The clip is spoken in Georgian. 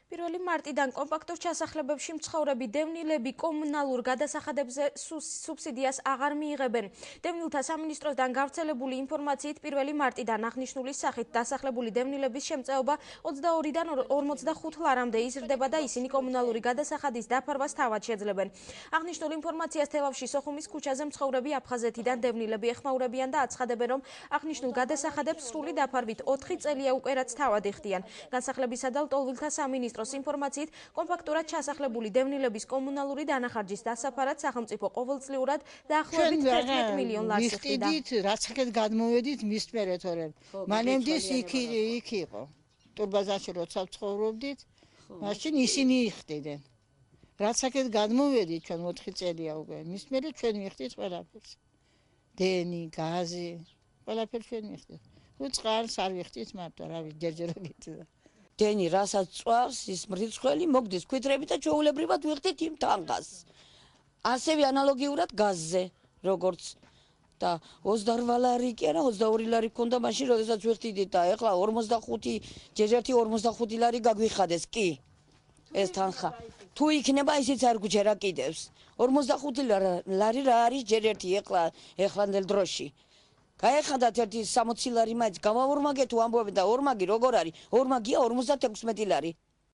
პირველი მარტიდან კომპაქტურ ჩასახლებებში მცხოვრები დევნილები კომუნალურ გადასახადებზე სუბსიდიას აღარ მიიღებენ. დევნილთა სამინისტროსგან გავრცელებული ინფორმაციით პირველი მარტიდან აღნიშნული სახით დასახლებული დევნილების შემწეობა 22-დან 45 ლარამდე იზრდება და ისინი კომუნალური გადასახადის დაფარვას თავად შეძლებენ. აღნიშნულ ინფორმაციას თელავში სოხუმის ქუჩაზე მცხოვრები აფხაზეთიდან დევნილები ეხმაურებიან და აცხადებენ, რომ აღნიშნულ გადასახადებს სრული დაფარვით 4 წელია უკვე რაც თავად ეხდიან. განსახლებისა და ლტოლვილთა სამინისტროს ინფორმაციით კომპაქტურად ჩასახლებული დევნილების კომუნალური დანახარჯის დასაფარად სახელმწიფო ყოველწლიურად დაახლოებით 11 მილიონ ლარს იხდიდა. რაც აქეთ გადმოვედით მის მერე თორემ მანემდის იქ იყო. ტურბაზაში როცა ცხოვრობდით, მაშინ ისინი იხდიდნენ. რაც აქეთ გადმოვედით ჩვენ 4 წელია უკვე, მის მერე ჩვენ მიხდით ყველაფერს. დენი, გაზი, ყველაფერს ჩვენ მიხდით. უწყარს არ ვიხდით მარტო, რა ვიცი, ჯერჯერა გიწევდა. დენი რასაც წვავს ის მრიცხველი მოგდის ქვითრები და ჩვეულებრივად ვიხდით იმ თანგას. ასევე ანალოგიურად გაზზე, როგორც და 28 ლარი კი არა 22 ლარი ქონდა მაშინ, როდესაც ვიხდით და ეხლა 45 ჯერჯერთი 45 ლარი გაგვიხადეს კი. ეს თანხა. თუ იქნება ისიც არ გვჯერა კიდევს. 45 ლარი რა არის ჯერერთი ეხლანდელ დროში. გაეხადათ ერთი 60 ლარი მაინც გამაორმაგე თუ ამბობენ და ორმაგი როგორ არის? ორმაგია 56 ლარი.